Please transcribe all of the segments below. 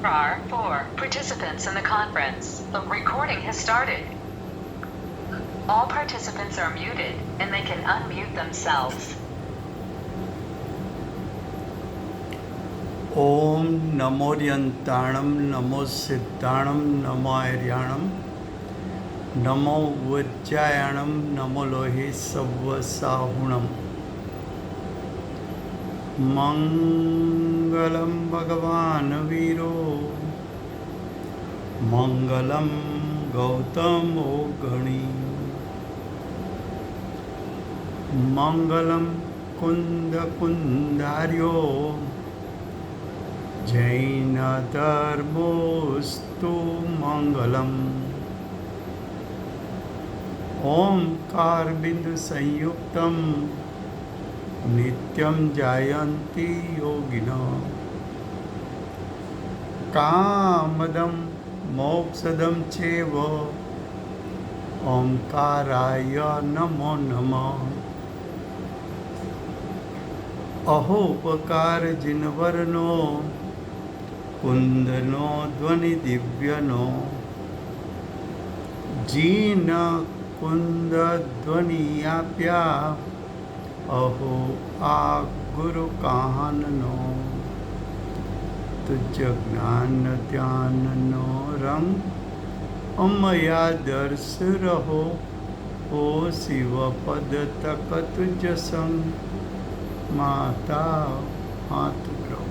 There are 4 participants in the conference. The recording has started. All participants are muted and they can unmute themselves. ओम नमोर्यंताणं नमो सिद्धाणं नमो आर्याणं नमो वज्रायणं नमो लोहे सव्वसाहुणं मंगलं भगवान् वीरो मंगलं गौतमो गणी मंगलं कुंदकुंदार्यो जैन धर्मोस्तु मंगलम। ओंकार बिंदु संयुक्तम नित्यं जायन्ति योगिनः कामदं मोक्षदं चैव ओंकाराय नमो नमः। अहोपकार जिनवरनो कुंदनो ध्वनि दिव्यनो जीन कुंद ध्वनि आप्या अहो आ गुरु काहननो तुझ ज्ञान ध्यान नो रंग अमया दर्श रहो ओ शिव पद तक तुझ संग माता हाथ प्रभु।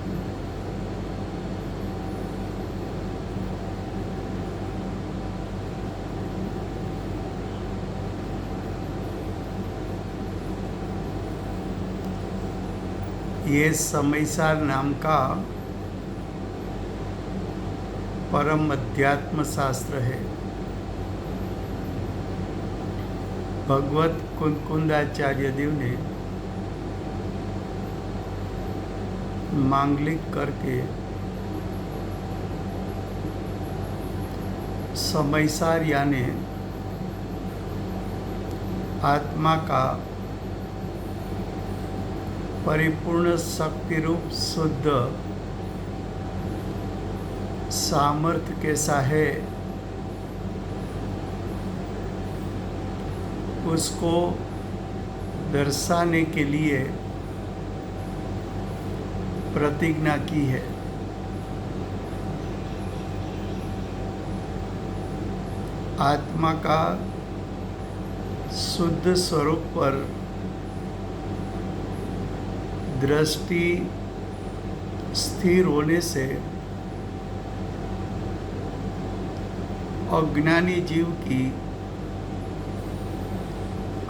ये समयसार नाम का परम अध्यात्म शास्त्र है। भगवत कुंदाचार्य देव ने मांगलिक करके समयसार यानी आत्मा का परिपूर्ण शक्ति रूप शुद्ध सामर्थ्य कैसा है उसको दर्शाने के लिए प्रतिज्ञा की है। आत्मा का शुद्ध स्वरूप पर दृष्टि स्थिर होने से अज्ञानी जीव की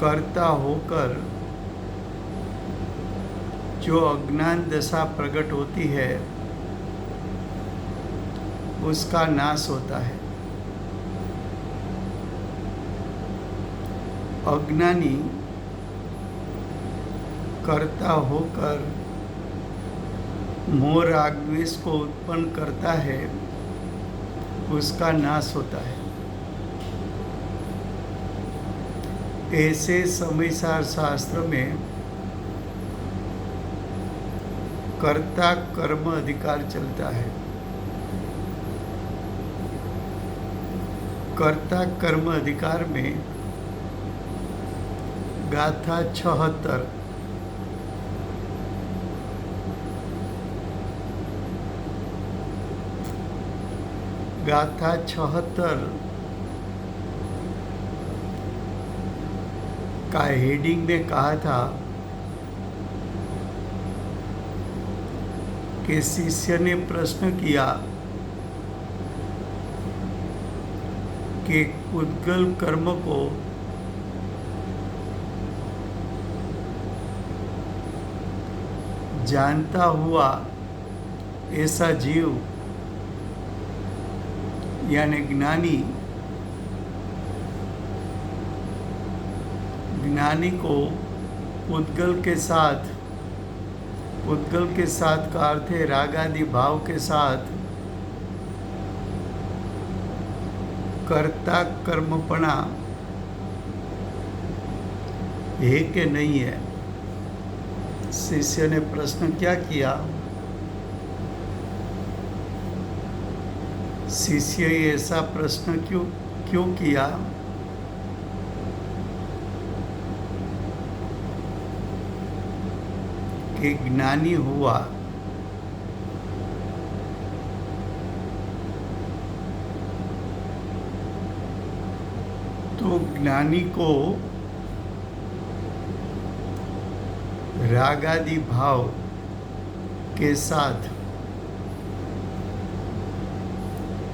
कर्ता होकर जो अज्ञान दशा प्रकट होती है उसका नाश होता है। अज्ञानी कर्ता होकर मोह राग द्वेष को उत्पन्न करता है उसका नाश होता है। ऐसे समयसार शास्त्र में कर्ता कर्म अधिकार चलता है। कर्ता कर्म अधिकार में गाथा 76 गाथा 76 का हेडिंग में कहा था कि शिष्य ने प्रश्न किया कि उद्गल कर्म को जानता हुआ ऐसा जीव यानी ज्ञानी को उद्गल के साथ का अर्थ है राग आदि भाव के साथ कर्ता कर्मपणा है कि नहीं है। शिष्य ने प्रश्न क्या किया शिष्य ऐसा प्रश्न क्यों क्यों किया? कि ज्ञानी हुआ तो ज्ञानी को राग आदि भाव के साथ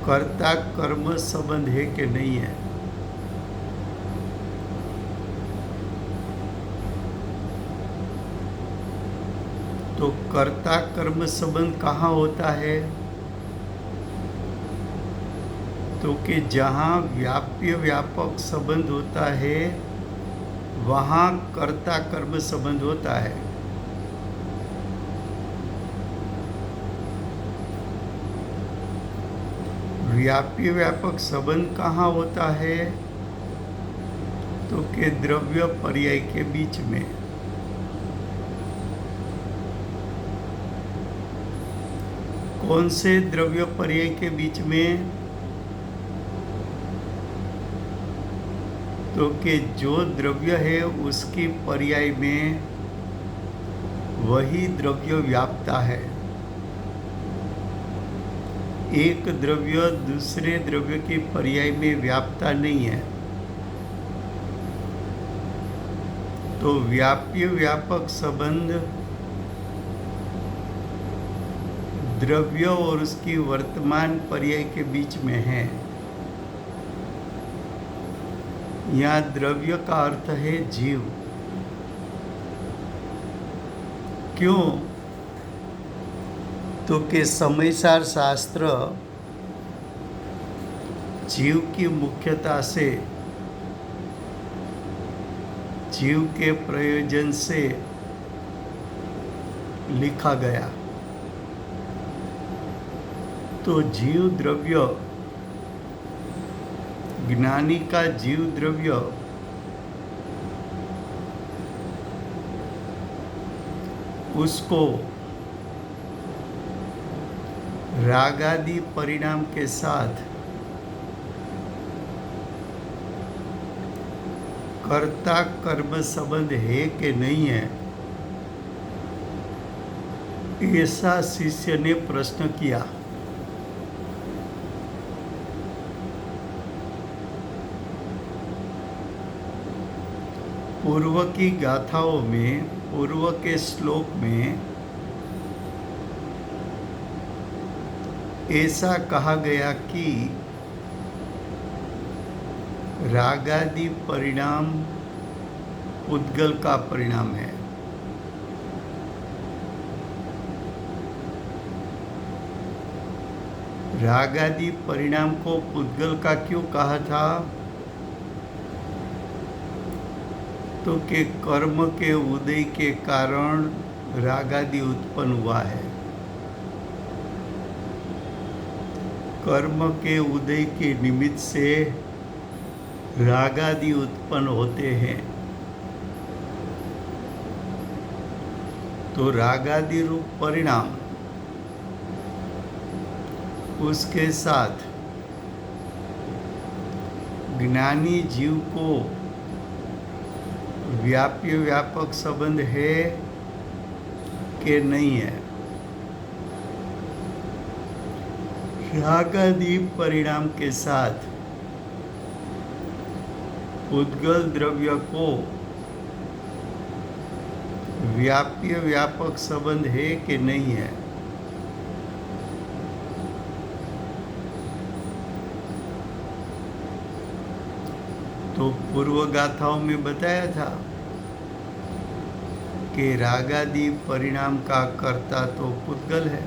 कर्ता कर्म संबंध है कि नहीं है? तो कर्ता कर्म संबंध कहाँ होता है? तो कि जहाँ व्याप्य व्यापक संबंध होता है वहाँ कर्ता कर्म संबंध होता है। व्याप्य व्यापक संबंध कहाँ होता है? तो कि द्रव्य पर्याय के बीच में। कौन से द्रव्य पर्याय के बीच में? तो कि जो द्रव्य है उसकी पर्याय में वही द्रव्य व्याप्ता है। एक द्रव्य दूसरे द्रव्य की पर्याय में व्याप्ता नहीं है। तो व्याप्य व्यापक संबंध द्रव्य और उसकी वर्तमान पर्याय के बीच में है। यहाँ द्रव्य का अर्थ है जीव। क्यों? तो कि समयसार शास्त्र जीव की मुख्यता से, जीव के प्रयोजन से लिखा गया। तो जीव द्रव्य, ज्ञानी का जीव द्रव्य उसको रागादि परिणाम के साथ कर्ता कर्म संबंध है कि नहीं है, ऐसा शिष्य ने प्रश्न किया। पूर्व की गाथाओं में, पूर्व के श्लोक में ऐसा कहा गया कि रागादि परिणाम पुद्गल का परिणाम है। रागादि परिणाम को पुद्गल का क्यों कहा था? तो कि कर्म के उदय के कारण रागादि उत्पन्न हुआ है। कर्म के उदय के निमित्त से रागादि उत्पन्न होते हैं। तो रागादि रूप परिणाम उसके साथ ज्ञानी जीव को व्याप्य व्यापक संबंध है कि नहीं है? रागादि परिणाम के साथ पुद्गल द्रव्य को व्याप्य व्यापक संबंध है कि नहीं है? तो पूर्व गाथाओं में बताया था कि रागादि परिणाम का कर्ता तो पुद्गल है।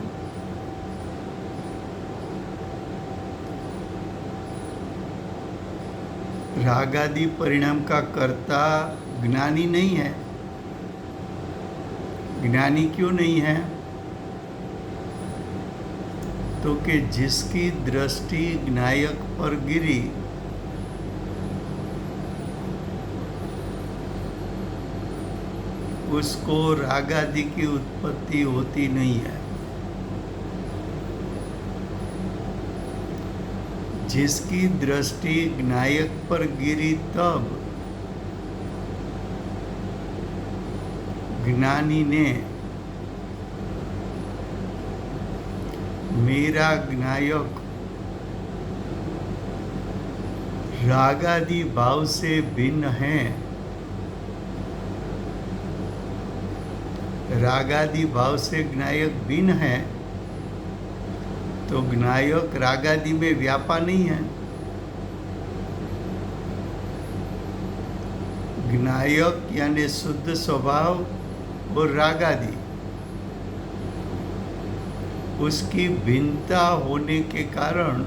रागादि परिणाम का कर्ता ज्ञानी नहीं है। ज्ञानी क्यों नहीं है? तो कि जिसकी दृष्टि ज्ञायक पर गिरी उसको रागादि की उत्पत्ति होती नहीं है। जिसकी दृष्टि ज्ञायक पर गिरी तब ज्ञानी ने मेरा ज्ञायक रागादि भाव से भिन्न है, रागादि भाव से ज्ञायक भिन्न है, तो ज्ञायक रागादि में व्यापा नहीं है। ज्ञायक यानी शुद्ध स्वभाव और रागादि, उसकी भिन्नता होने के कारण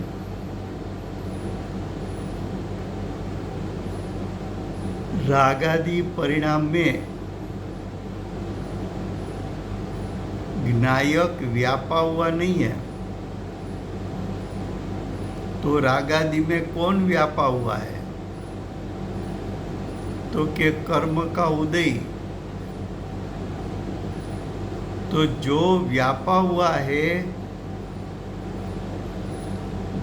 रागादि परिणाम में ज्ञायक व्यापा हुआ नहीं है। तो रागादि में कौन व्यापा हुआ है? तो के कर्म का उदय। तो जो व्यापा हुआ है,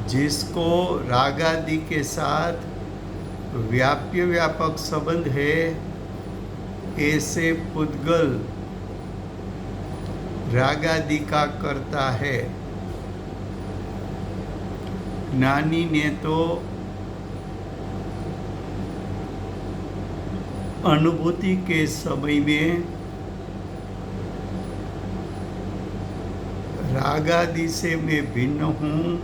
जिसको रागादि के साथ व्याप्य व्यापक संबंध है, ऐसे पुद्गल रागादि का करता है। ज्ञानी ने तो अनुभूति के समय में रागादि से मैं भिन्न हूँ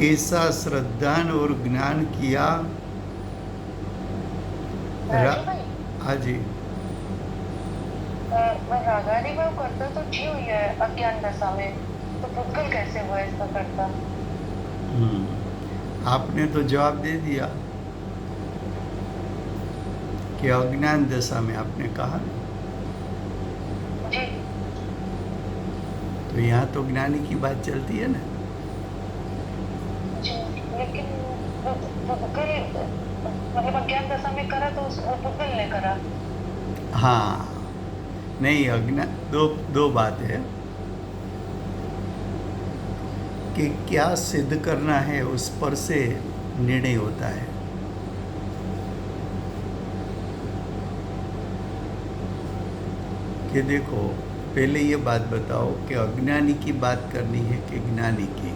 ऐसा श्रद्धान और ज्ञान किया। हाँ जी, रागादि में करता तो जीव ही है अज्ञान दशा में, तो पुद्गल कैसे हुआ इसका करता? आपने तो जवाब दे दिया कि अज्ञान दशा में, आपने कहा। जी। तो यहाँ तो ज्ञानी की बात चलती है ना। जी, लेकिन पुद्गल मतलब अज्ञान दशा में करा तो वो पुद्गल ने करा। हाँ, नहीं, अज्ञान दो बात है कि क्या सिद्ध करना है, उस पर से निर्णय होता है। कि देखो, पहले ये बात बताओ कि अज्ञानी की बात करनी है कि ज्ञानी की।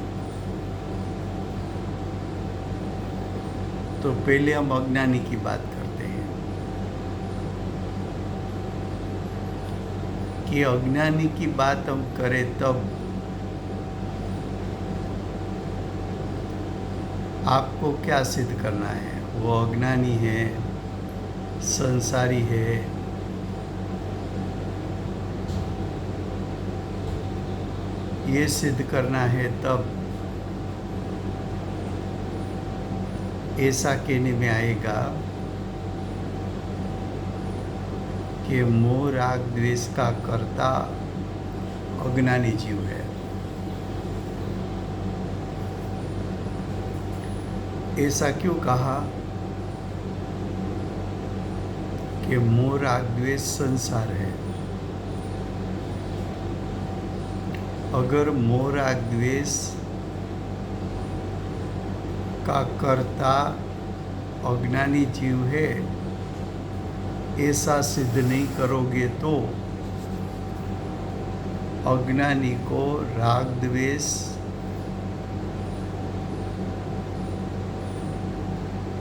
तो पहले हम अज्ञानी की बात करते हैं कि अज्ञानी की बात हम करें तब आपको क्या सिद्ध करना है? वो अज्ञानी है, संसारी है, ये सिद्ध करना है। तब ऐसा कहने में आएगा कि मोह राग द्वेष का कर्ता अज्ञानी जीव है। ऐसा क्यों कहा कि मोह राग द्वेष संसार है? अगर मोह राग द्वेष का कर्ता अज्ञानी जीव है, ऐसा सिद्ध नहीं करोगे तो अज्ञानी को राग द्वेष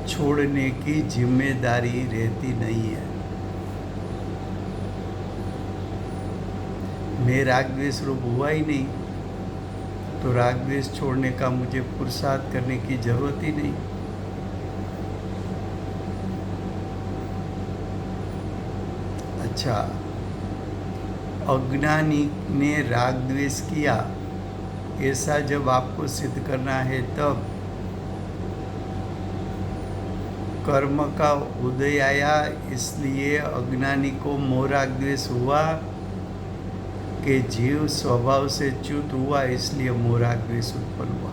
छोड़ने की जिम्मेदारी रहती नहीं है। मैं राग द्वेष रूप हुआ ही नहीं, तो राग द्वेष छोड़ने का मुझे पुरुषार्थ करने की जरूरत ही नहीं। अच्छा, अज्ञानी ने राग द्वेष किया, ऐसा जब आपको सिद्ध करना है तब कर्म का उदय आया, इसलिए अज्ञानी को मोह राग द्वेष हुआ कि जीव स्वभाव से च्युत हुआ, इसलिए मोह राग द्वेष उत्पन्न हुआ।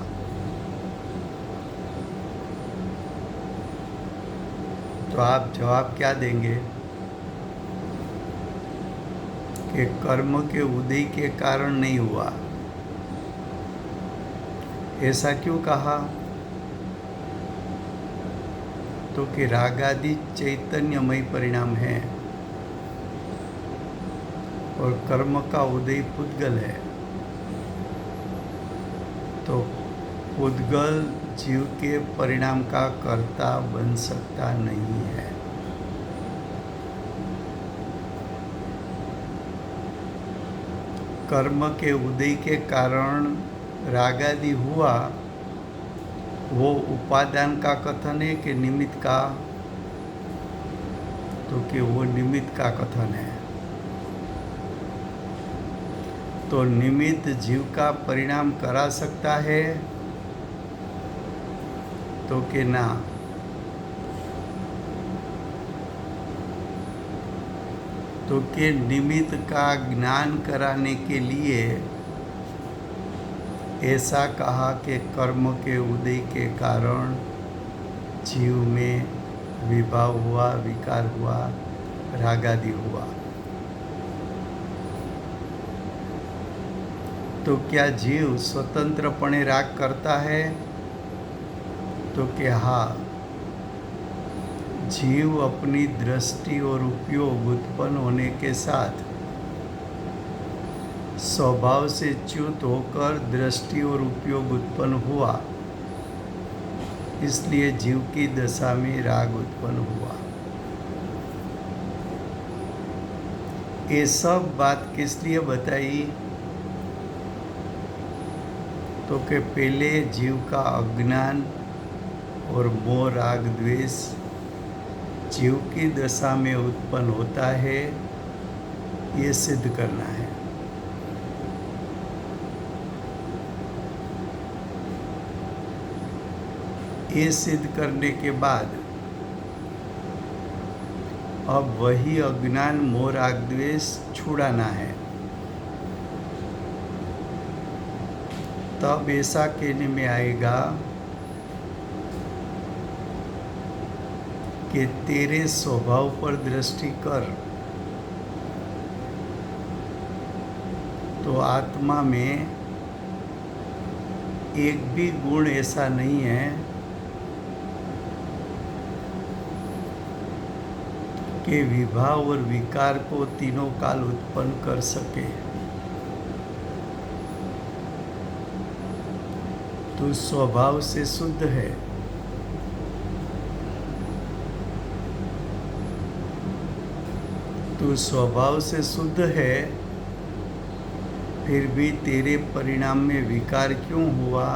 तो आप जवाब क्या देंगे कि कर्म के उदय के कारण नहीं हुआ, ऐसा क्यों कहा? तो कि रागादि चैतन्यमय परिणाम है और कर्म का उदय पुद्गल है। तो पुद्गल जीव के परिणाम का कर्ता बन सकता नहीं है। कर्म के उदय के कारण रागादि हुआ, वो उपादान का कथन है कि निमित्त का? तो कि वो निमित्त का कथन है। तो निमित्त जीव का परिणाम करा सकता है? तो कि ना। तो कि निमित्त का ज्ञान कराने के लिए ऐसा कहा कि कर्म के उदय के कारण जीव में विभाव हुआ, विकार हुआ, रागादि हुआ। तो क्या जीव स्वतंत्रपणे राग करता है? तो कि हाँ, जीव अपनी दृष्टि और उपयोग उत्पन्न होने के साथ स्वभाव से च्युत होकर दृष्टि और उपयोग उत्पन्न हुआ, इसलिए जीव की दशा में राग उत्पन्न हुआ। ये सब बात किस लिए बताई? तो कि पहले जीव का अज्ञान और मोह राग द्वेष जीव की दशा में उत्पन्न होता है, ये सिद्ध करना है। ये सिद्ध करने के बाद अब वही अज्ञान मोह राग द्वेष छुड़ाना है। तब ऐसा कहने में आएगा कि तेरे स्वभाव पर दृष्टि कर, तो आत्मा में एक भी गुण ऐसा नहीं है कि विभाव और विकार को तीनों काल उत्पन्न कर सके। तू स्वभाव से शुद्ध है। तू स्वभाव से शुद्ध है, फिर भी तेरे परिणाम में विकार क्यों हुआ?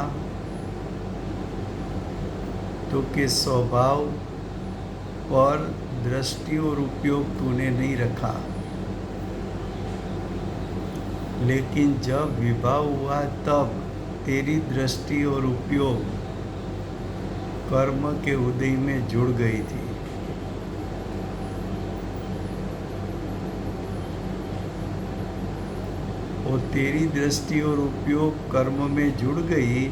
तो कि स्वभाव पर दृष्टि और उपयोग तूने नहीं रखा, लेकिन जब विभाव हुआ तब तेरी दृष्टि और उपयोग कर्म के उदय में जुड़ गई थी। और तेरी दृष्टि और उपयोग कर्म में जुड़ गई।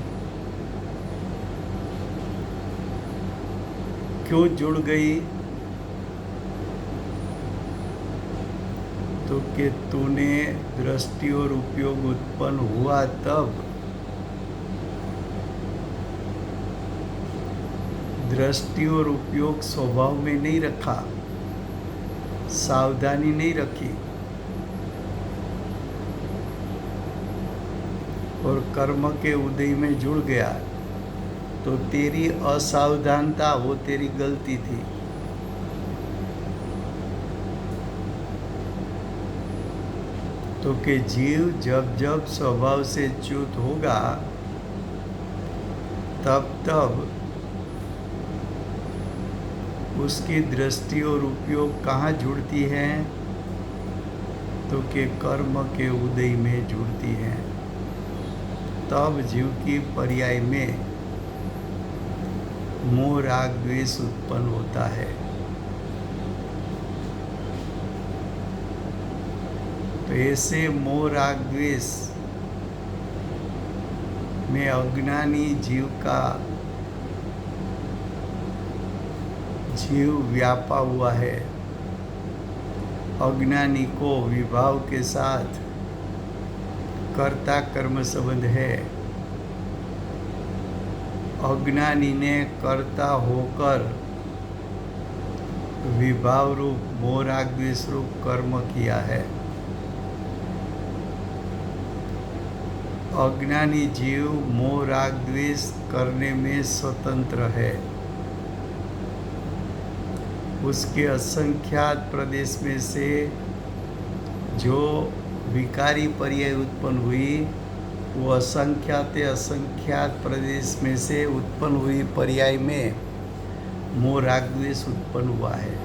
क्यों जुड़ गई? तो कि तूने दृष्टि और उपयोग उत्पन्न हुआ तब दृष्टि और उपयोग स्वभाव में नहीं रखा, सावधानी नहीं रखी और कर्म के उदय में जुड़ गया। तो तेरी असावधानता वो तेरी गलती थी। तो कि जीव जब जब स्वभाव से च्युत होगा तब तब उसकी दृष्टि और उपयोग कहाँ जुड़ती है? तो कि कर्म के उदय में जुड़ती है। तब जीव की पर्याय में मोह राग द्वेष उत्पन्न होता है। तो ऐसे मोह राग द्वेष में अज्ञानी जीव व्यापा हुआ है। अज्ञानी को विभाव के साथ कर्ता कर्म संबंध है, अज्ञानी ने कर्ता होकर विभाव रूप मोह राग द्वेष रूप कर्म किया है। अज्ञानी जीव मोह राग द्वेष करने में स्वतंत्र है। उसके असंख्यात प्रदेश में से जो विकारी पर्याय उत्पन्न हुई, वो असंख्यात प्रदेश में से उत्पन्न हुई पर्याय में मोह राग द्वेष उत्पन्न हुआ है।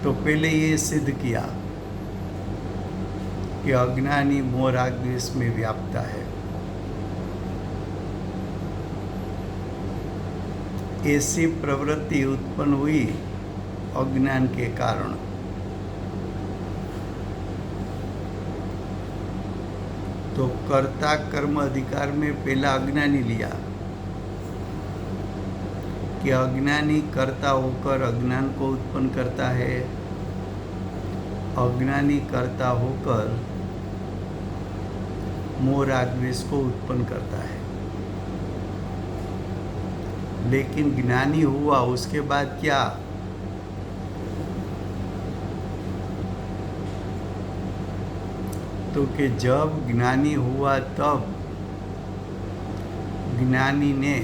तो पहले ये सिद्ध किया कि अज्ञानी मोह राग द्वेष में व्याप्त है। ऐसी प्रवृत्ति उत्पन्न हुई अज्ञान के कारण। तो कर्ता कर्म अधिकार में पहला अज्ञानी लिया कि अज्ञानी कर्ता होकर अज्ञान को उत्पन्न करता है, अज्ञानी कर्ता होकर मोह राग द्वेष को उत्पन्न करता है। लेकिन ज्ञानी हुआ उसके बाद क्या? तो कि जब ज्ञानी हुआ तब ज्ञानी ने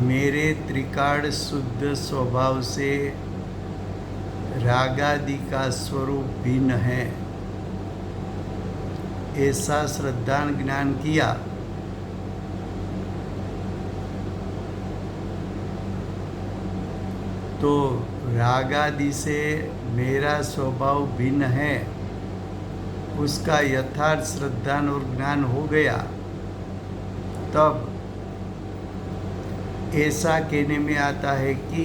मेरे त्रिकाल शुद्ध स्वभाव से रागादि का स्वरूप भिन्न है, ऐसा श्रद्धान ज्ञान किया। तो रागादि से मेरा स्वभाव भिन्न है, उसका यथार्थ श्रद्धान और ज्ञान हो गया। तब ऐसा कहने में आता है कि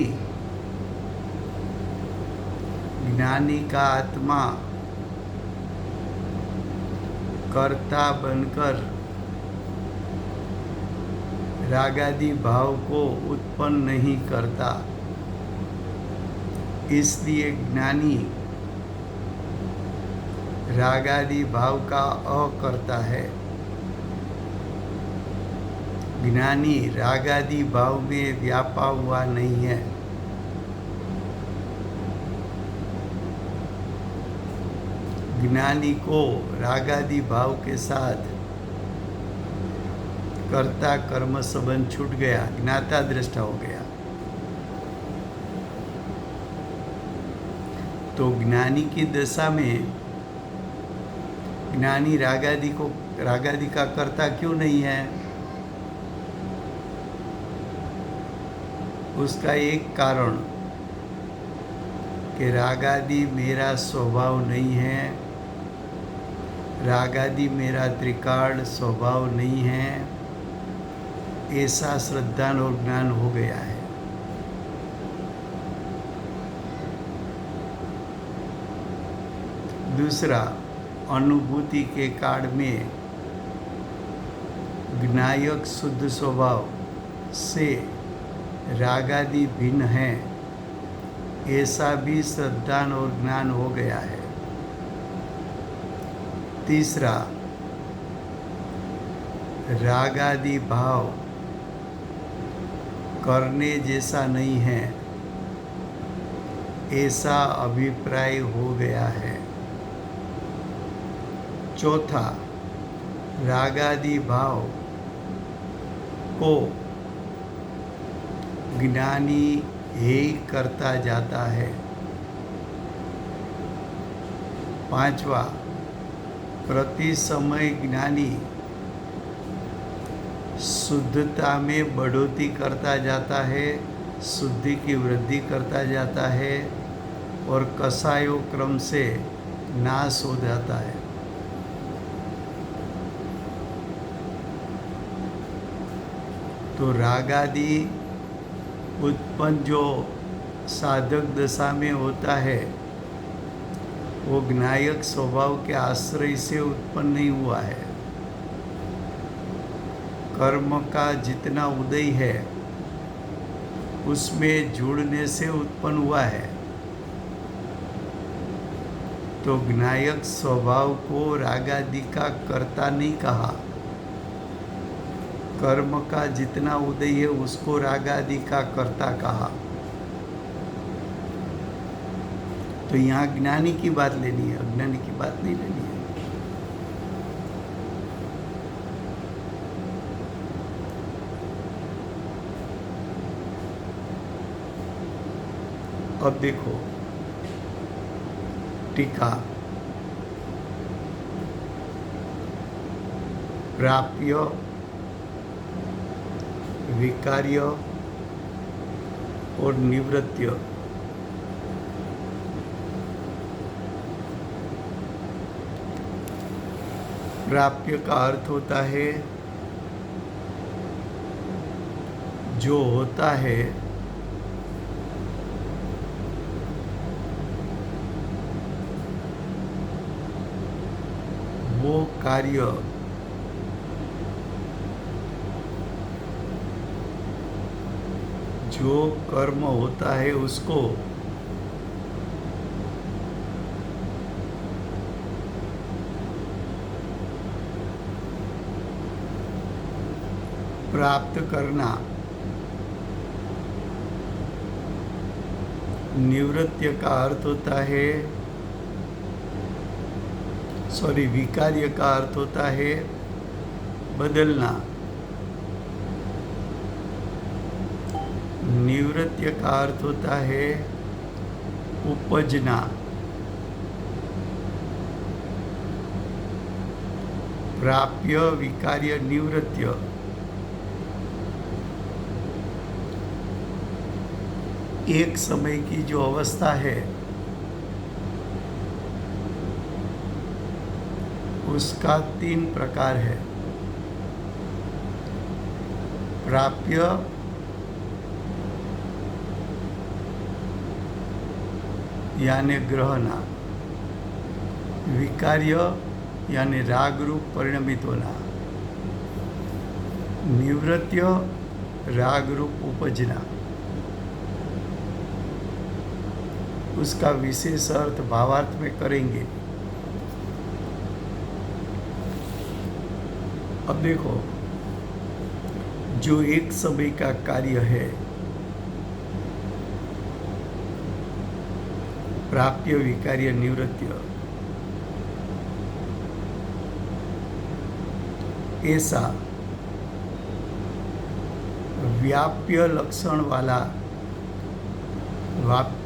ज्ञानी का आत्मा कर्ता बनकर रागादि भाव को उत्पन्न नहीं करता, इसलिए ज्ञानी रागादि भाव का अकर्ता है। ज्ञानी रागादि भाव में व्यापा हुआ नहीं है। ज्ञानी को रागादि भाव के साथ कर्ता कर्म संबंध छूट गया, ज्ञाता दृष्टा हो गया। तो ज्ञानी की दशा में ज्ञानी रागादि का कर्ता क्यों नहीं है? उसका एक कारण कि रागादि मेरा स्वभाव नहीं है, रागादि मेरा त्रिकाल स्वभाव नहीं है, ऐसा श्रद्धान और ज्ञान हो गया है। दूसरा, अनुभूति के काल में ज्ञायक शुद्ध स्वभाव से रागादि भिन्न है, ऐसा भी श्रद्धान और ज्ञान हो गया है। तीसरा, रागादि भाव करने जैसा नहीं है, ऐसा अभिप्राय हो गया है। चौथा, रागादि भाव को ज्ञानी ही करता जाता है। पांचवा, प्रति समय ज्ञानी शुद्धता में बढ़ोतरी करता जाता है, शुद्धि की वृद्धि करता जाता है और कसायो क्रम से नाश हो जाता है। तो रागादि उत्पन्न जो साधक दशा में होता है, वो ज्ञायक स्वभाव के आश्रय से उत्पन्न नहीं हुआ है। कर्म का जितना उदय है उसमें जुड़ने से उत्पन्न हुआ है। तो ज्ञायक स्वभाव को रागादि का कर्ता नहीं कहा, कर्म का जितना उदय है उसको राग आदि का कर्ता कहा। तो यहाँ ज्ञानी की बात लेनी है, अज्ञानी की बात नहीं लेनी है। अब देखो टीका, प्राप्य विकार्य और निवृत्य प्राप्य का अर्थ होता है जो होता है वो कार्य जो कर्म होता है उसको प्राप्त करना, निवृत्य का अर्थ होता है, विकार्य का अर्थ होता है बदलना, निवृत्य का अर्थ होता है उपजना, प्राप्य विकार्य निवृत्य एक समय की जो अवस्था है उसका 3 प्रकार है। प्राप्य, यानी ग्रहणा, विकार्य यानी राग रूप परिणमित होना, निवृत्य राग रूप उपजना। उसका विशेष अर्थ भावार्थ में करेंगे। अब देखो, जो एक समय का कार्य है, प्राप्य विकार्य निवृत्य, ऐसा व्याप्य लक्षण वाला,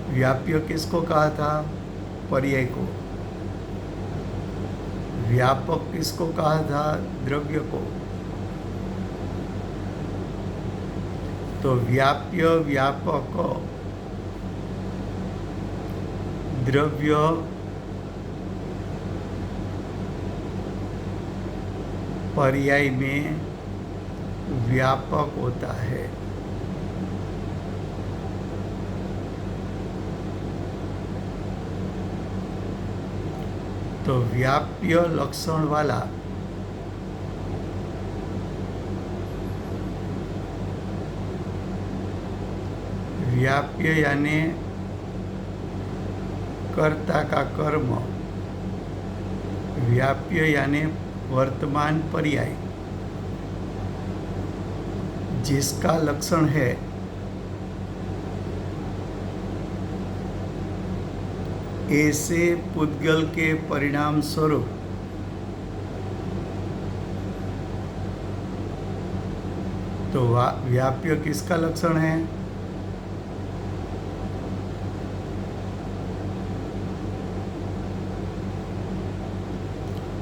व्याप्य किसको कहा था? पर्याय को। व्यापक किसको कहा था? द्रव्य को। तो व्याप्य, व्यापक, द्रव्य, पर्याय में व्यापक होता है। तो व्याप्य लक्षण वाला व्याप्य यानी कर्ता का कर्म, व्याप्य यानी वर्तमान पर्याय, जिसका लक्षण है ऐसे पुद्गल के परिणाम स्वरूप तो व्याप्य किसका लक्षण है?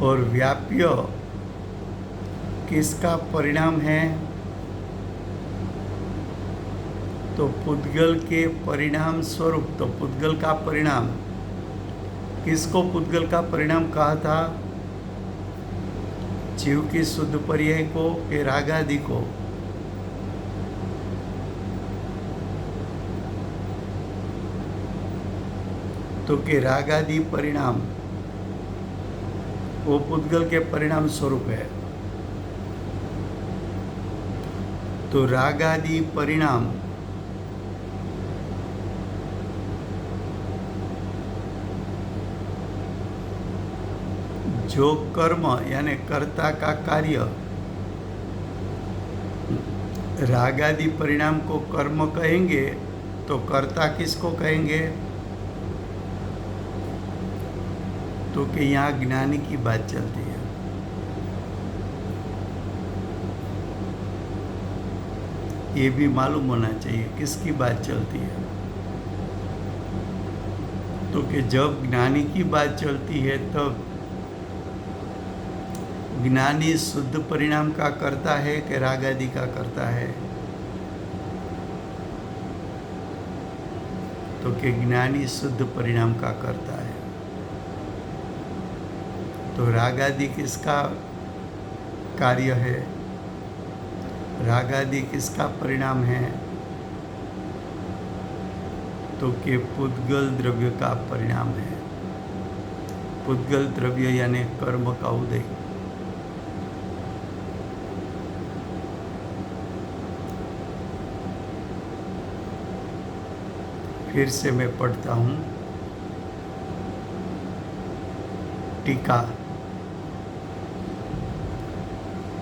और व्याप्य किसका परिणाम है? तो पुद्गल के परिणाम स्वरूप। तो पुद्गल का परिणाम, किसको पुद्गल का परिणाम कहा था? जीव की शुद्ध पर्याय को के रागादि को। तो के रागादि परिणाम वो पुद्गल के परिणाम स्वरूप है। तो रागादि परिणाम जो कर्म यानी कर्ता का कार्य राग आदि परिणाम को कर्म कहेंगे तो कर्ता किसको कहेंगे? तो कि यहाँ ज्ञानी की बात चलती है। ये भी मालूम होना चाहिए किसकी बात चलती है। तो कि जब ज्ञानी की बात चलती है तब ज्ञानी शुद्ध परिणाम का करता है कि राग आदि का करता है? तो कि ज्ञानी शुद्ध परिणाम का करता है। तो राग आदि किसका कार्य है? राग आदि किसका परिणाम है? तो कि पुद्गल द्रव्य का परिणाम है। पुद्गल द्रव्य यानी कर्म का उदय। फिर से मैं पढ़ता हूँ टीका।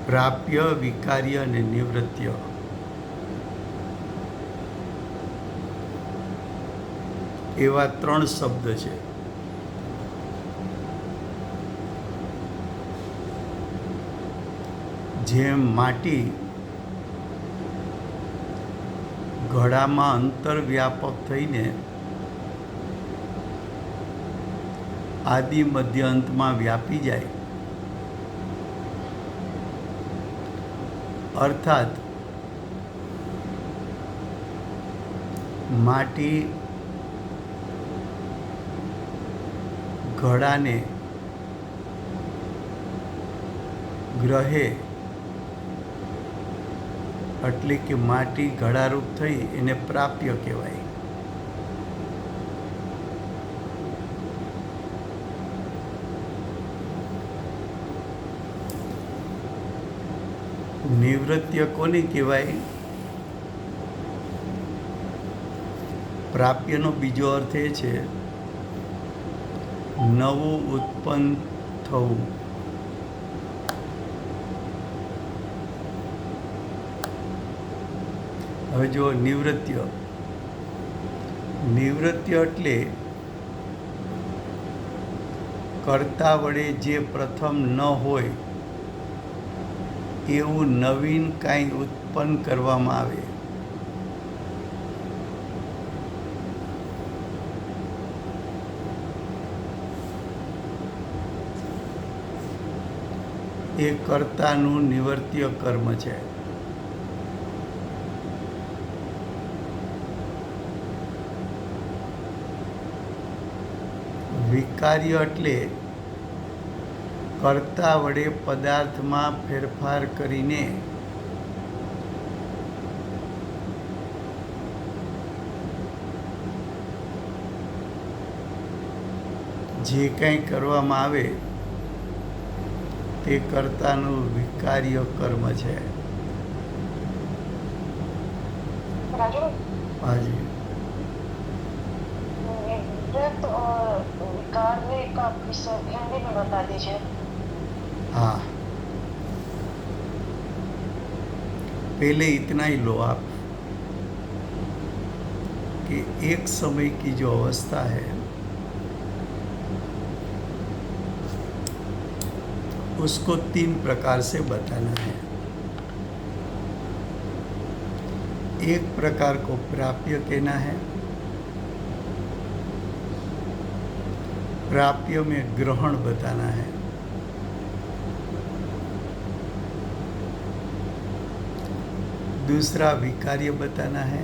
प्राप्य, विकार्य અને નિવૃત્ય એવા ત્રણ શબ્દ છે. જેમ માટી ઘડામાં અંતર્વ્યાપક થઈને આદિ મધ્ય અંતમાં વ્યાપી જાય, અર્થાત માટી ઘડાને ગ્રહે એટલે કે માટી ઘડારૂપ થઈ એને પ્રાપ્ય કહેવાય. નિવૃત્ય કોને કહેવાય? પ્રાપ્યનો બીજો અર્થ એ છે નવું ઉત્પન્ન થવું. હવે જો નિવૃત્ય એટલે કર્તા વડે જે પ્રથમ ન હોય એવું નવીન કાંઈ ઉત્પન્ન કરવામાં આવે. એ કર્તાનું નિવૃત્ય કર્મ છે. વિકાર્ય એટલે કર્તા વડે પદાર્થમાં ફેરફાર કરીને જે કંઈ કરવામાં આવે તે કર્તાનું વિકાર્ય કર્મ છે. राजू, હાજી. निवृत्त और विकार्य का विषय हिंदी में बता दीजिए. हाँ, पहले इतना ही लो आप कि एक समय की जो अवस्था है उसको 3 प्रकार से बताना है. एक प्रकार को प्राप्य कहना है. प्राप्य में ग्रहण बताना है. दूसरा विकार्य बताना है.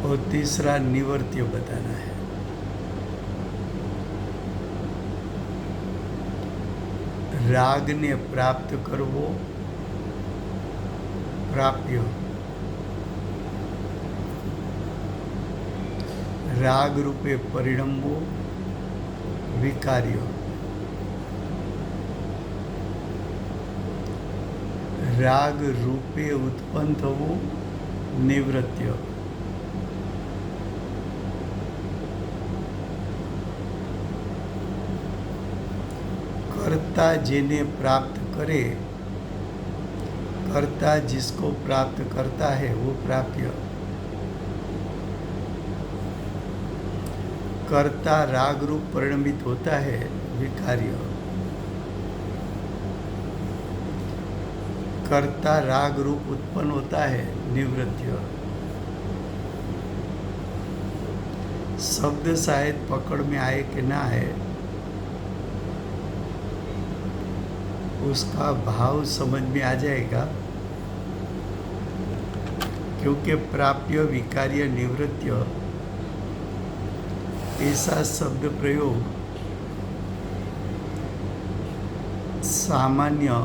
और तीसरा निवर्त्य बताना है. राग ने प्राप्त करवो प्राप्य, राग रूपे परिणमवो विकार्य, राग रूपे उत्पन्न थवो निवृत्य. कर्ता जिन्हें प्राप्त करे, कर्ता जिसको प्राप्त करता है वो प्राप्य। कर्ता राग रूप परिणमित होता है विकार्य। कर्ता राग रूप उत्पन्न होता है निवृत्य। शब्द शायद पकड़ में आए कि ना आए, उसका भाव समझ में आ जाएगा, क्योंकि प्राप्य विकार्य निवृत्य ऐसा शब्द प्रयोग सामान्य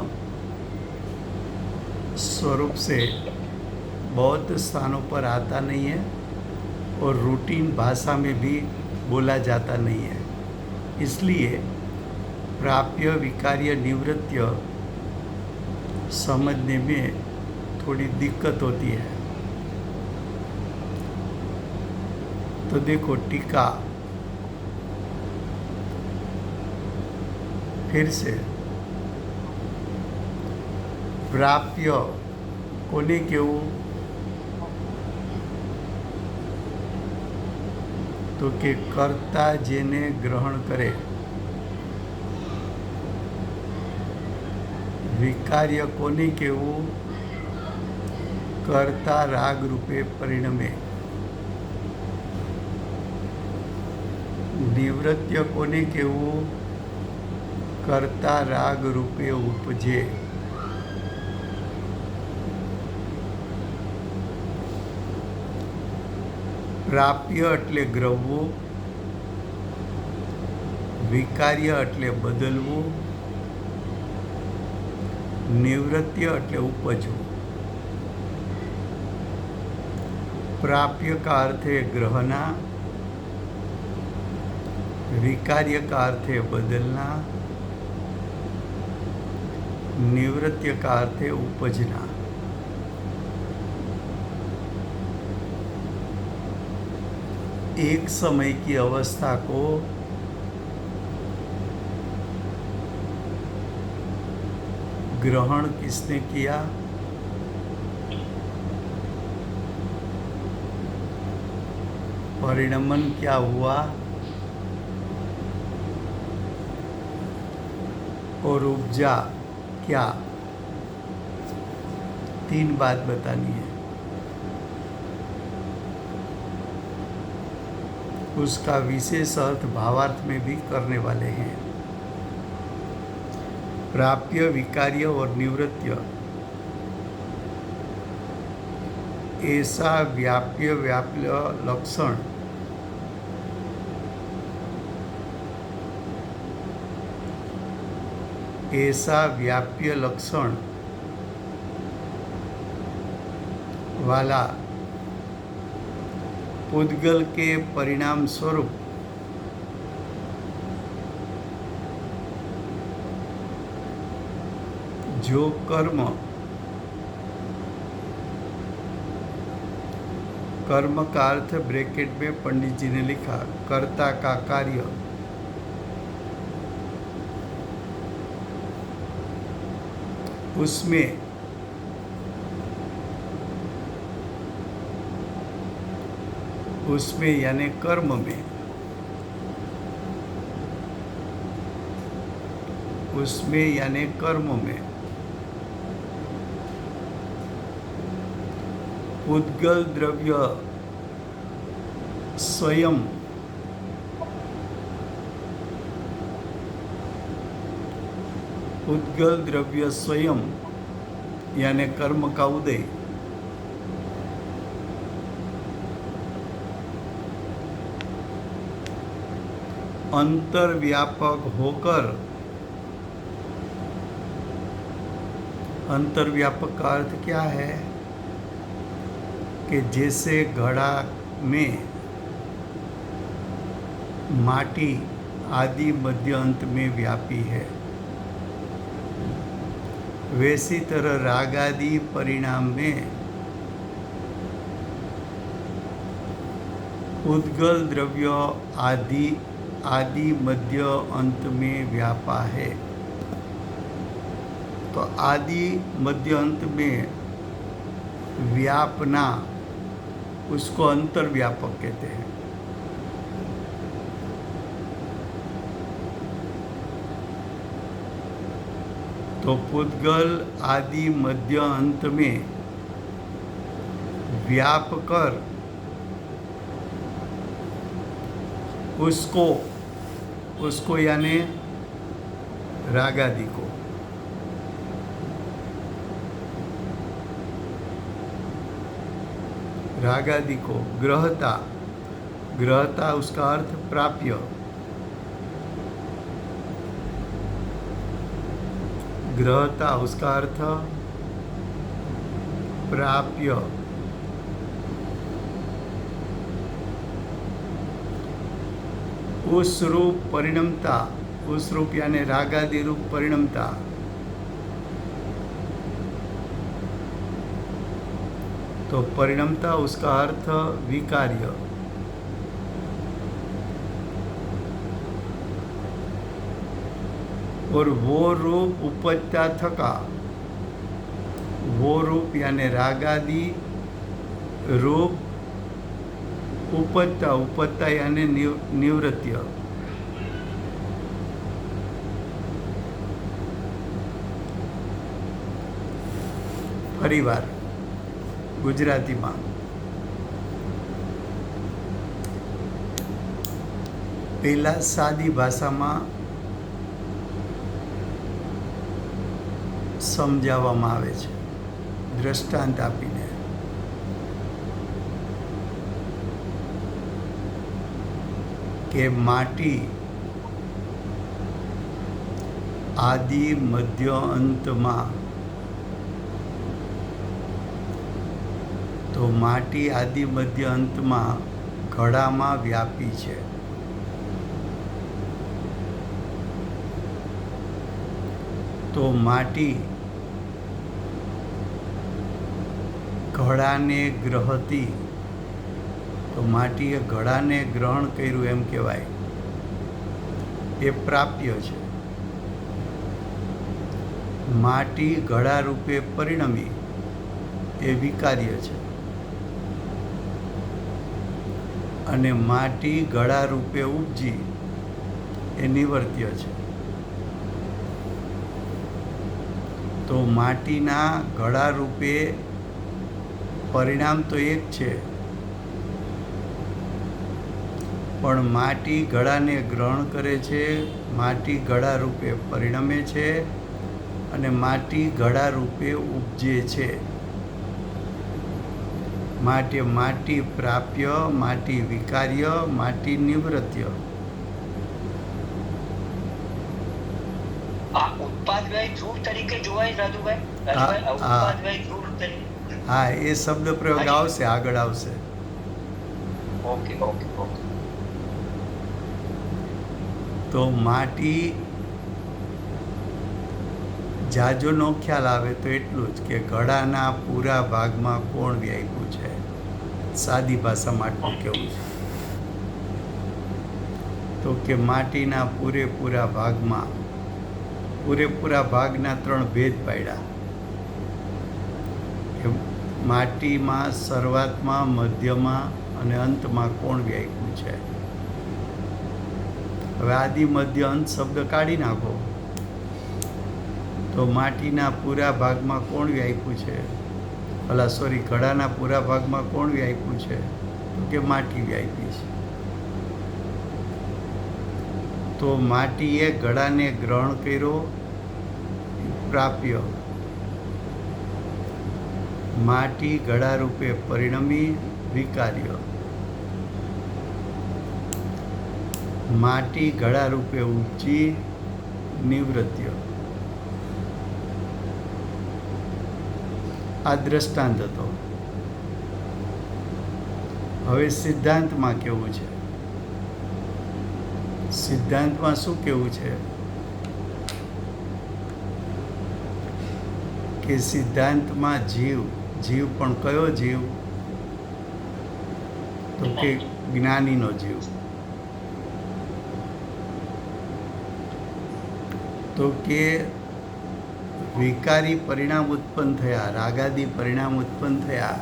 स्वरूप से बहुत स्थानों पर आता नहीं है और रूटीन भाषा में भी बोला जाता नहीं है। इसलिए प्राप्य विकार्य निवृत्य समझने में थोड़ी दिक्कत होती है। तो देखो टीका फिर से, प्राप्य कोने केवू, तो के कर्ता जेने ग्रहण करे। विकार्य कोने केवू, कर्ता राग रूपे परिणमे। निवृत्य कोने केवू, कर्ता राग रूपे उपजे। प्राप्य એટલે ગ્રહવું, વિકાર્ય એટલે બદલવું, નિવૃત્ય એટલે ઉપજવું। प्राप्य का अर्थ है ग्रहणा, विकार्य का अर्थ है बदलना, निवृत्य का अर्थ है उपजना। एक समय की अवस्था को ग्रहण किसने किया? परिणमन क्या हुआ और उपजा क्या? तीन बात बतानी है। उसका विशेष अर्थ भावार्थ में भी करने वाले हैं। प्राप्य विकार्य और निवृत्य ऐसा व्याप्य व्याप्य लक्षण ऐसा व्याप्य लक्षण वाला पुद्गल के परिणाम स्वरूप जो कर्म, कर्म का अर्थ ब्रैकेट में पंडित जी ने लिखा कर्ता का कार्य, उसमें यानी कर्म में, उसमें यानी कर्म में पुद्गल द्रव्य स्वयं पुद्गल द्रव्य स्वयं यानी कर्म का उदय अंतर्व्यापक होकर, अंतर्व्यापक का अर्थ क्या है कि जैसे घड़ा में माटी आदि मध्य अंत में व्यापी है, वैसी तरह रागादि परिणाम में उद्गल द्रव्य आदि आदि मध्य अंत में व्यापा है। तो आदि मध्य अंत में व्यापना उसको अंतर्व्यापक कहते हैं। तो पुद्गल आदि मध्य अंत में व्याप कर उसको यानी रागादि को ग्रहता उसका अर्थ प्राप्य, ग्रहता उसका अर्थ प्राप्य, उस रूप परिणमता, उस रूप यानी रागादि रूप परिणमता, तो परिणमता उसका अर्थ विकार्य, और वो रूप उपजता थका, वो रूप यानी रागादि रूप उपजता यानी निवृत्य, फरीवार ગુજરાતીમાં પહેલા સાદી ભાષામાં સમજાવવામાં આવે છે દ્રષ્ટાંત આપીને। કે માટી આદિ મધ્ય અંતમાં, તો માટી આદિ મધ્ય અંતમાં ઘડામાં વ્યાપી છે। તો માટી ઘડાને ગ્રહતી, તો માટીએ ઘડાને ગ્રહણ કર્યું એમ કહેવાય, એ પ્રાપ્ય છે। માટી ઘડા રૂપે પરિણમી, એ વિકાર્ય છે। અને માટી ઘડા રૂપે ઉપજી, એ નિવર્ત્ય છે। તો માટીના ઘડા રૂપે પરિણામ તો એક છે, પણ માટી ઘડાને ગ્રહણ કરે છે, માટી ઘડા રૂપે પરિણમે છે, અને માટી ઘડા રૂપે ઉપજે છે। માટે માટી પ્રાપ્ય, માટી વિકાર્ય, માટી નિવૃત્ય। આ ઉત્પાદ વ્યય ધ્રુવ તરીકે જોવાય રાજુભાઈ? ઉત્પાદ વ્યય ધ્રુવ તરીકે, હા, એ શબ્દ પ્રયોગ આવશે, આગળ આવશે। Okay okay okay. તો માટી જાજો નો ખ્યાલ આવે તો એટલું જ કે ઘડાના પૂરા ભાગમાં કોણ વ્યાપ્યું છે, સાદી ભાષામાં આટલું કેવું છે। તો કે માટીના પૂરેપૂરા ભાગમાં, પૂરેપૂરા ભાગના 3 ભેદ પાડ્યા કે માટીમાં શરૂઆતમાં, મધ્યમાં અને અંતમાં કોણ વ્યાપ્યું છે। હવે આદિ મધ્ય અંત શબ્દ કાઢી નાખો તો માટીના પૂરા ભાગમાં કોણ વ્યાપ્યું છે, ઘડાના પૂરા ભાગમાં કોણ વ્યાપ્યું છે, તો કે માટી વ્યાપી છે। તો માટીએ ઘડાને ગ્રહણ કર્યો, પ્રાપ્ય, માટી ઘડા રૂપે પરિણમી, વિકાર્ય, માટી ઘડા રૂપે ઉપજી, નિવૃત્ય। આ દ્રષ્ટાંત હતો। હવે સિદ્ધાંતમાં કેવું છે? સિદ્ધાંતમાં શું કેવું છે કે સિદ્ધાંતમાં જીવ પણ કયો જીવ? તો કે જ્ઞાનીનો જીવ। તો કે વિકારી પરિણામ ઉત્પન્ન થયા, રાગાદી પરિણામ ઉત્પન્ન થયા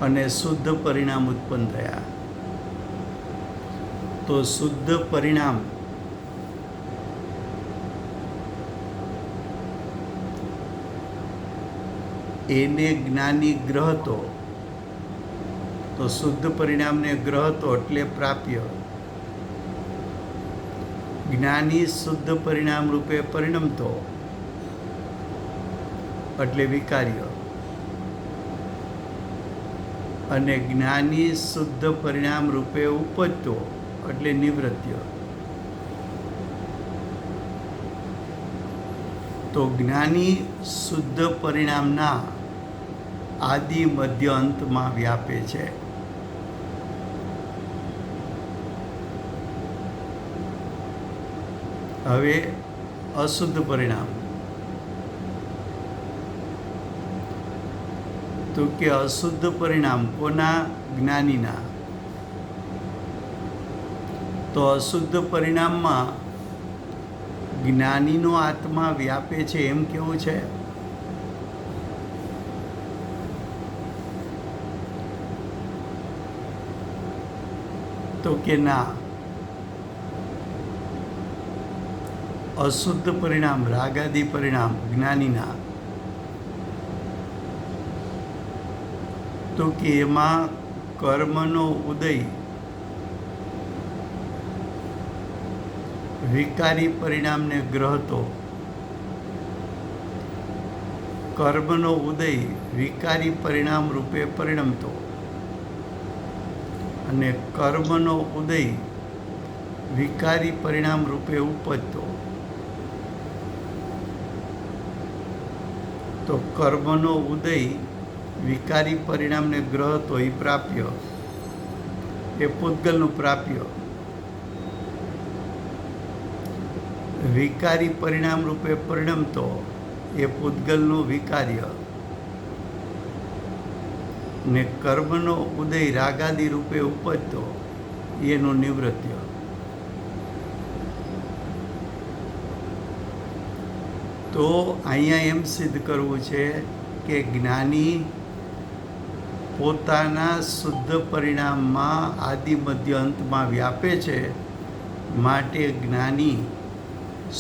અને શુદ્ધ પરિણામ ઉત્પન્ન થયા. તો શુદ્ધ પરિણામ એને જ્ઞાની ગ્રહતો, તો શુદ્ધ પરિણામને ગ્રહતો એટલે પ્રાપ્ય. જ્ઞાની શુદ્ધ પરિણામ રૂપે પરિણમતો એટલે વિકાર્ય, અને જ્ઞાની શુદ્ધ પરિણામ રૂપે ઉપજતો એટલે નિવૃત્ય. તો જ્ઞાની શુદ્ધ પરિણામના આદિ મધ્ય અંતમાં વ્યાપે છે. હવે અશુદ્ધ પરિણામ, તો કે અશુદ્ધ પરિણામ કોના? જ્ઞાનીના. તો અશુદ્ધ પરિણામમાં જ્ઞાનીનો આત્મા વ્યાપે છે એમ કેવું છે? તો કે ના. અશુદ્ધ પરિણામ, રાગાદી પરિણામ જ્ઞાનીના, તો કે એમાં કર્મનો ઉદય વિકારી પરિણામને ગ્રહતો, કર્મનો ઉદય વિકારી પરિણામ રૂપે પરિણમતો, અને કર્મનો ઉદય વિકારી પરિણામ રૂપે ઉપજતો. તો કર્મનો ઉદય વિકારી પરિણામને ગ્રહતો એ પ્રાપ્ય, એ પૂતગલનું પ્રાપ્ય. વિકારી પરિણામ રૂપે પરિણમતો એ પૂતગલનું વિકાર્ય, ને કર્મનો ઉદય રાગાદી રૂપે ઉપજતો એનું નિવૃત્ય. તો અહીંયા એમ સિદ્ધ કરવું છે કે જ્ઞાની પોતાના શુદ્ધ પરિણામમાં આદિ મધ્ય અંતમાં વ્યાપે છે, માટે જ્ઞાની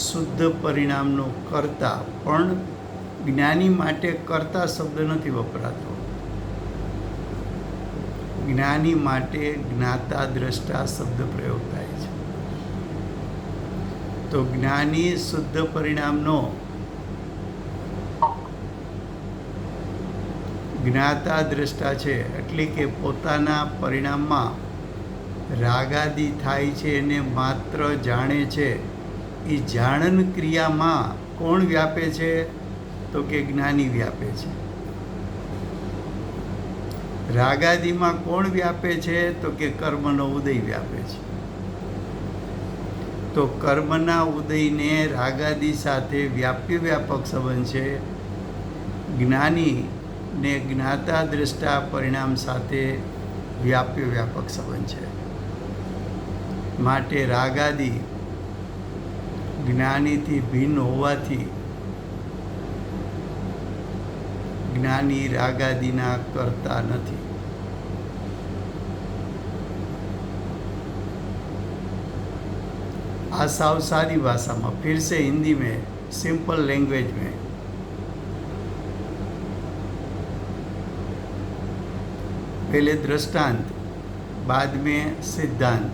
શુદ્ધ પરિણામનો કર્તા. પણ જ્ઞાની માટે કર્તા શબ્દ નથી વપરાતો, જ્ઞાની માટે જ્ઞાતા દ્રષ્ટા શબ્દ પ્રયોગ થાય છે. તો જ્ઞાની શુદ્ધ પરિણામનો જ્ઞાતા દ્રષ્ટા છે, એટલે કે પોતાના પરિણામમાં રાગાદી થાય છે એને માત્ર જાણે છે. એ જાણન ક્રિયામાં કોણ વ્યાપે છે? તો કે જ્ઞાની વ્યાપે છે. રાગાદીમાં કોણ વ્યાપે છે? તો કે કર્મનો ઉદય વ્યાપે છે. તો કર્મના ઉદયને રાગાદી સાથે વ્યાપ્ય વ્યાપક સંબંધ છે. જ્ઞાની ને જ્ઞાતા દ્રષ્ટા પરિણામ સાથે વ્યાપ્ય વ્યાપક સંબંધ છે. માટે રાગાદી જ્ઞાનીથી ભિન્ન હોવાથી જ્ઞાની રાગાદીના કરતા નથી. આ साव सारी भाषा में, फिर से हिंदी में, सिंपल लैंग्वेज में. पहले दृष्टांत, बाद में सिद्धांत.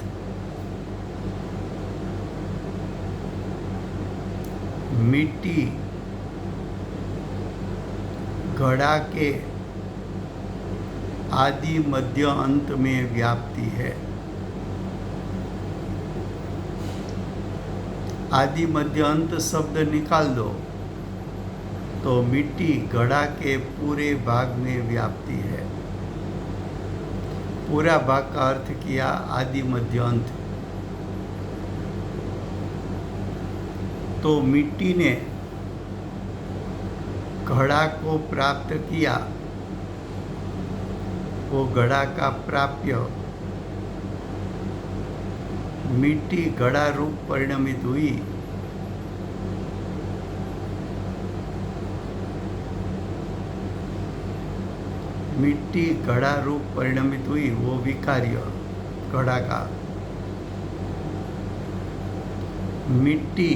मिट्टी घड़ा के आदि मध्य अंत में व्याप्ति है. आदि मध्य अंत शब्द निकाल दो तो मिट्टी घड़ा के पूरे भाग में व्याप्ति है. पूरा भाग का अर्थ किया आदि मध्य अंत. तो मिट्टी ने घड़ा को प्राप्त किया, वो घड़ा का प्राप्य मिट्टी घड़ा रूप परिणमित हुई, मिट्टी घड़ा रूप परिणमित हुई, वो विकार्य घड़ा का। मिट्टी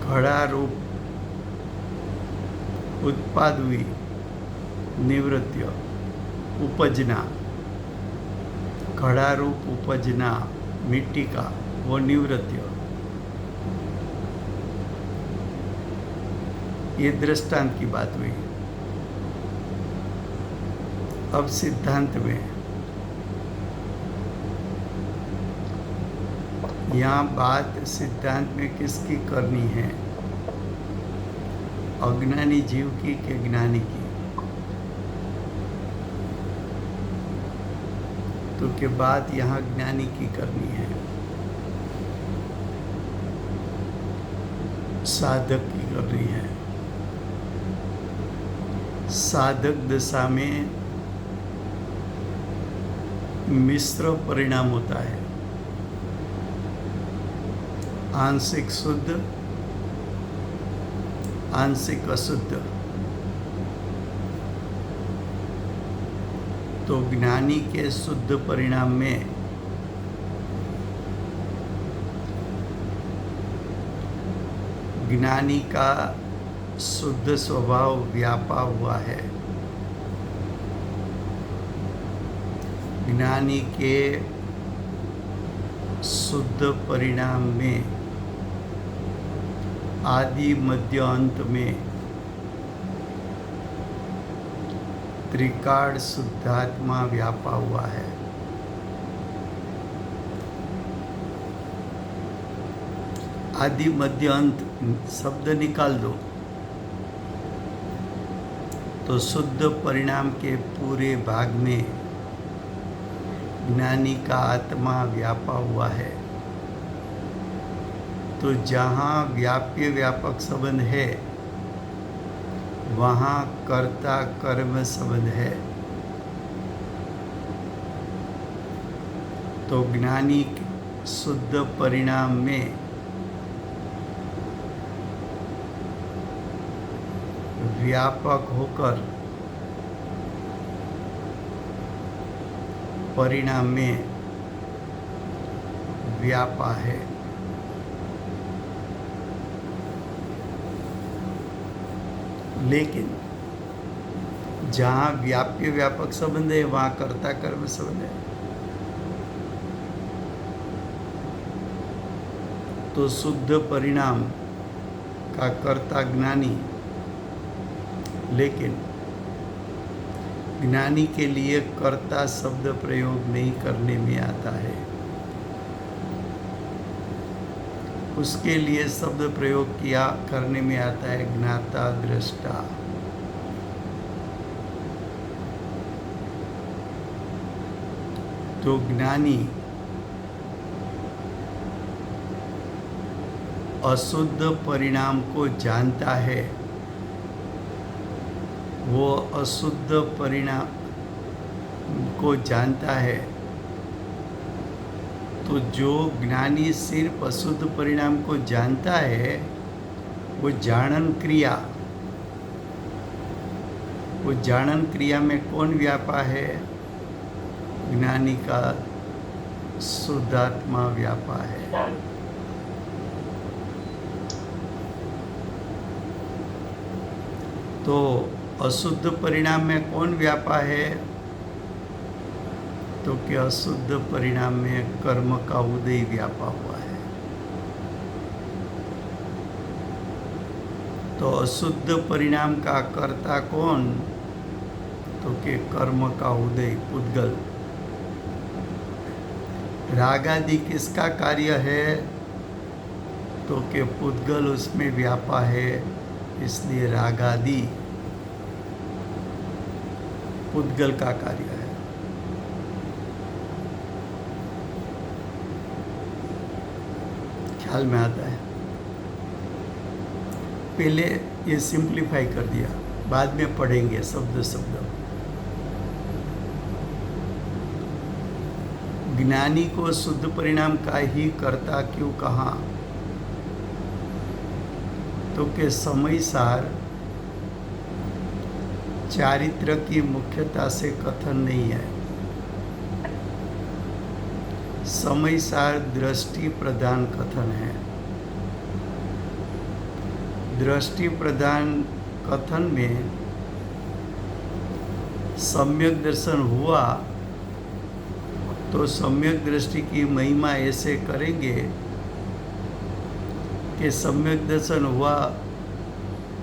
घड़ा रूप उत्पाद हुई, निवृत्य उपजना, घड़ा रूप उपजना मिट्टी का, वो निवृत्य। ये दृष्टांत की बात हुई। अब सिद्धांत में यहाँ बात सिद्धांत में किसकी करनी है, अज्ञानी जीव की कि ज्ञानी की? तो के बात यहाँ ज्ञानी की करनी है, साधक की करनी है। साधक दशा में मिश्र परिणाम होता है, आंशिक शुद्ध, आंशिक अशुद्ध। तो ज्ञानी के शुद्ध परिणाम में ज्ञानी का शुद्ध स्वभाव व्यापा हुआ है। ज्ञानी के शुद्ध परिणाम में आदि मध्य अंत में त्रिकाल शुद्धात्मा व्यापा हुआ है। आदि मध्य अंत शब्द निकाल दो तो शुद्ध परिणाम के पूरे भाग में ज्ञानी का आत्मा व्यापा हुआ है। तो जहाँ व्याप्य व्यापक संबंध है, वहाँ कर्ता कर्म संबंध है। तो ज्ञानी शुद्ध परिणाम में व्यापक होकर परिणाम में व्यापा है। लेकिन जहाँ व्याप्य व्यापक संबंध है, वहाँ कर्ता कर्म संबंध है। तो शुद्ध परिणाम का कर्ता ज्ञानी, लेकिन ज्ञानी के लिए कर्ता शब्द प्रयोग नहीं करने में आता है। उसके लिए शब्द प्रयोग किया करने में आता है ज्ञाता दृष्टा। तो ज्ञानी अशुद्ध परिणाम को जानता है, वो अशुद्ध परिणाम को जानता है। तो जो ज्ञानी सिर्फ अशुद्ध परिणाम को जानता है, वो जानन क्रिया, वो जानन क्रिया में कौन व्यापा है? ज्ञानी का शुद्धात्मा व्यापा है। तो अशुद्ध परिणाम में कौन व्यापा है? तो कि अशुद्ध परिणाम में कर्म का उदय व्यापा हुआ है। तो अशुद्ध परिणाम का कर्ता कौन? तो कि कर्म का उदय पुद्गल। रागादि किसका कार्य है? तो कि पुद्गल उसमें व्यापा है, इसलिए रागादि पुद्गल का कार्य है। ख्याल में आता है? पहले ये सिंप्लीफाई कर दिया, बाद में पढ़ेंगे शब्द शब्द। ज्ञानी को शुद्ध परिणाम का ही कर्ता क्यों कहा? तो कि समयसार चारित्र की मुख्यता से कथन नहीं है। समयसार दृष्टि प्रधान कथन है। दृष्टि प्रधान कथन में सम्यक दर्शन हुआ तो सम्यक दृष्टि की महिमा ऐसे करेंगे कि सम्यक दर्शन हुआ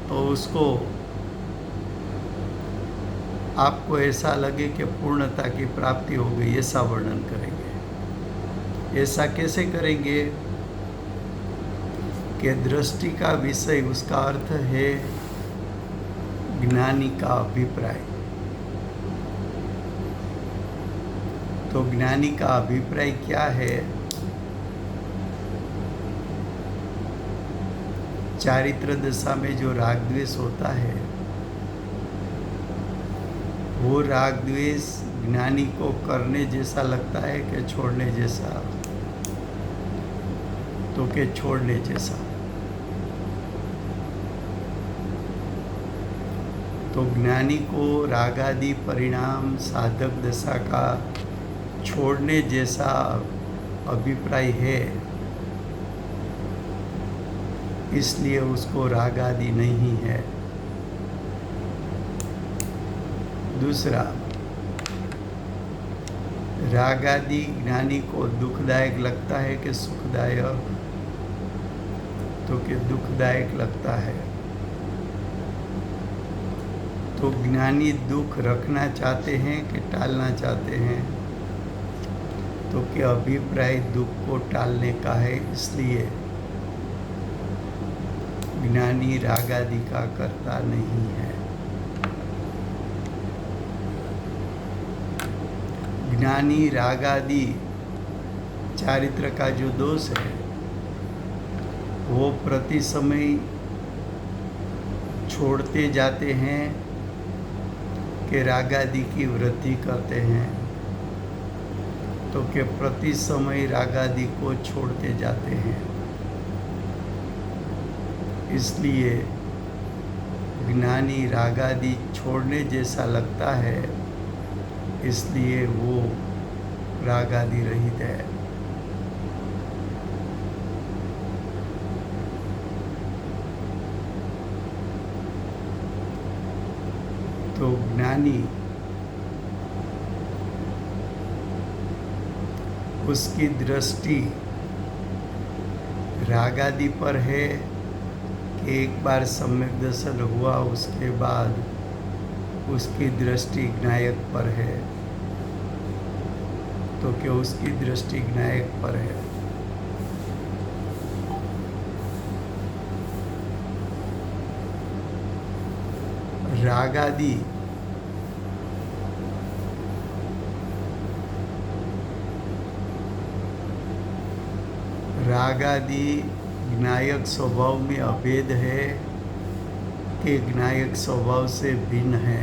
तो उसको आपको ऐसा लगे कि पूर्णता की प्राप्ति हो गई, ऐसा वर्णन करेंगे। ऐसा कैसे करेंगे कि दृष्टि का विषय, उसका अर्थ है ज्ञानी का अभिप्राय। तो ज्ञानी का अभिप्राय क्या है? चारित्र दशा में जो राग द्वेष होता है, वो राग द्वेष ज्ञानी को करने जैसा लगता है कि छोड़ने जैसा? तो कि छोड़ने जैसा। तो ज्ञानी को राग आदि परिणाम साधक दशा का छोड़ने जैसा अभिप्राय है, इसलिए उसको राग आदि नहीं है। दूसरा, राग आदि ज्ञानी को दुखदायक लगता है कि सुखदायक? तो कि दुखदायक लगता है। तो ज्ञानी दुख रखना चाहते हैं कि टालना चाहते हैं? तो कि अभिप्राय दुख को टालने का है, इसलिए ज्ञानी राग आदि का कर्ता नहीं है। ज्ञानी राग आदि चारित्र का जो दोष है, वो प्रति समय छोड़ते जाते हैं कि राग आदि की वृद्धि करते हैं? तो कि प्रति समय राग आदि को छोड़ते जाते हैं, इसलिए ज्ञानी राग आदि छोड़ने जैसा लगता है, इसलिए वो राग आदि रहित है। तो ज्ञानी, उसकी दृष्टि राग आदि पर है कि एक बार सम्यक दर्शन हुआ उसके बाद उसकी दृष्टि ज्ञायक पर है? तो कि उसकी दृष्टि ज्ञायक पर है। राग आदि राग आदि ज्ञायक स्वभाव में अभेद है कि ज्ञायक स्वभाव से भिन्न है?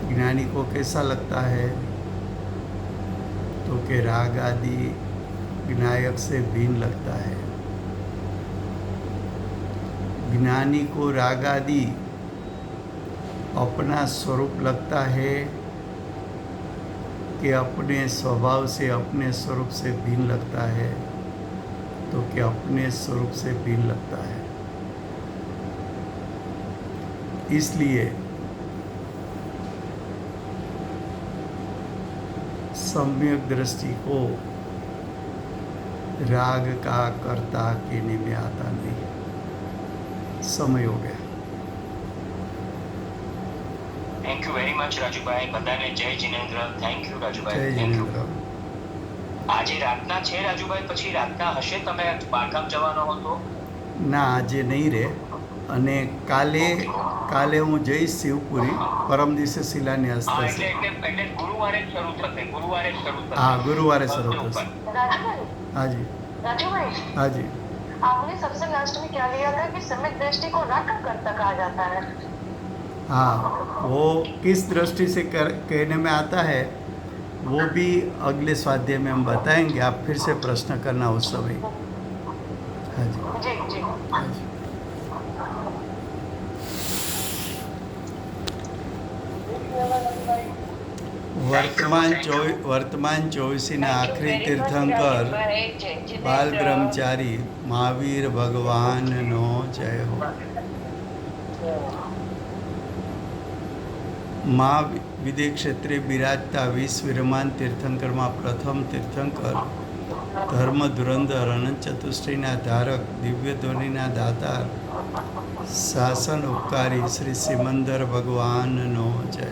ज्ञानी को कैसा लगता है? तो कि राग आदि ज्ञायक से भिन्न लगता है। ज्ञानी को राग आदि अपना स्वरूप लगता है कि अपने स्वभाव से, अपने स्वरूप से भिन्न लगता है? तो कि अपने स्वरूप से भिन्न लगता है। इसलिए सम्यक दृष्टि को राग का कर्ता कहने में आता नहीं। समय हो गया। Thank you very much Rajubhai, બધાને જય જિનેન્દ્ર। થેન્ક યુ રાજુભાઈ, જય થેન્ક યુ। જિનેન્દ્ર। આજે રાતના છે રાજુભાઈ, પછી રાતના હશે? તમે બારગામ જવાનો હો તો? ના, આજે નહીં રહે। અને કાલે હું જઈશ શિવપુરી। પરમ દિવસે શિલાન્યાસ હા, થશે। એટલે ગુરુવારે જ શરૂ થશે, ગુરુવારે જ શરૂ થશે। હા, ગુરુવારે શરૂ બસ થશે। ઉપર। राजूभाई, હાજી राजूभाई, હાજી। आपने सबसे लास्ट में क्या लिया था कि सम्यक दृष्टि को राग का कर्ता कहा जाता है? हाँ, वो किस दृष्टि से कहने में आता है वो भी अगले स्वाध्याय में हम बताएंगे। आप फिर से प्रश्न करना उस समय। હાજી જી જી હાજી. વર્તમાન ચોવીસીના આખરી તીર્થંકર બાલ બ્રહ્મચારી મહાવીર ભગવાનનો જય હો. મહાવિદ્ય ક્ષેત્રે બિરાજતા 20 વિરમાન તીર્થંકરમાં પ્રથમ તીર્થંકર ધર્મ ધુરંધર અનંત ચતુષ્ટયના ધારક દિવ્ય ધ્વનિના દાતાર શાસન ઉપકારી શ્રી સિમંદર ભગવાનનો જય.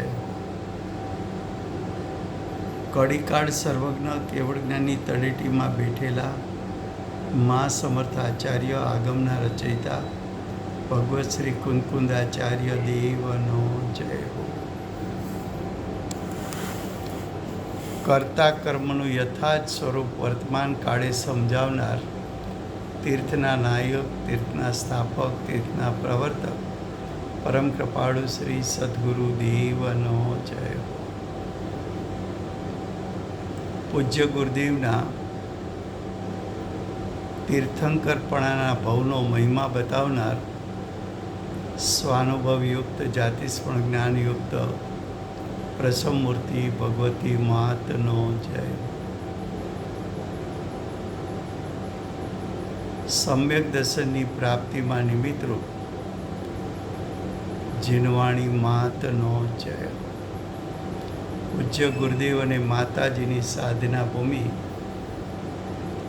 કડીકાળ સર્વજ્ઞ કેવળ જ્ઞાની તળેટીમાં બેઠેલા મા સમર્થ આચાર્ય આગમના રચયિતા ભગવત શ્રી કુંદકુંદાચાર્ય દેવનો જય હો. કર્તા કર્મનું યથાર્થ સ્વરૂપ વર્તમાન કાળે સમજાવનાર તીર્થના નાયક, તીર્થના સ્થાપક, તીર્થના પ્રવર્તક પરમ કૃપાળુ શ્રી સદગુરુ દેવનો જય હો. પૂજ્ય ગુરુદેવના તીર્થંકરપણાના ભવનો મહિમા બતાવનાર સ્વાનુભવયુક્ત જાતિસ્પણ જ્ઞાનયુક્ત પ્રસમમૂર્તિ ભગવતી માતનો જય. સમ્યક દર્શનની પ્રાપ્તિમાં નિમિત્તરૂપ જીનવાણી માતનો જય. પૂજ્ય ગુરુદેવ અને માતાજીની સાધના ભૂમિ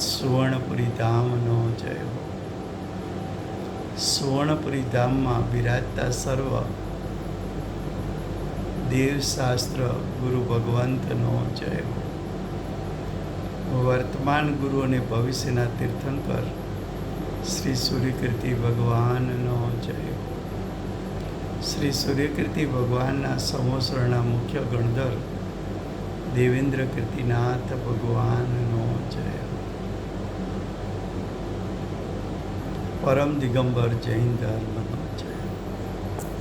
સુવર્ણપુરી ધામનો જય હો. સુવર્ણપુરી ધામમાં બિરાજતા સર્વ દેવશાસ્ત્ર ગુરુ ભગવંતનો જય હો. વર્તમાન ગુરુ અને ભવિષ્યના તીર્થંકર શ્રી સૂર્યકીર્તિ ભગવાનનો જય હો. શ્રી સૂર્યકીર્તિ ભગવાનના સંવત્સરના મુખ્ય ગણધર દેવેન્દ્ર કીર્તિનાથ ભગવાનનો જય હો. પરમ દિગંબર જૈન ધર્મ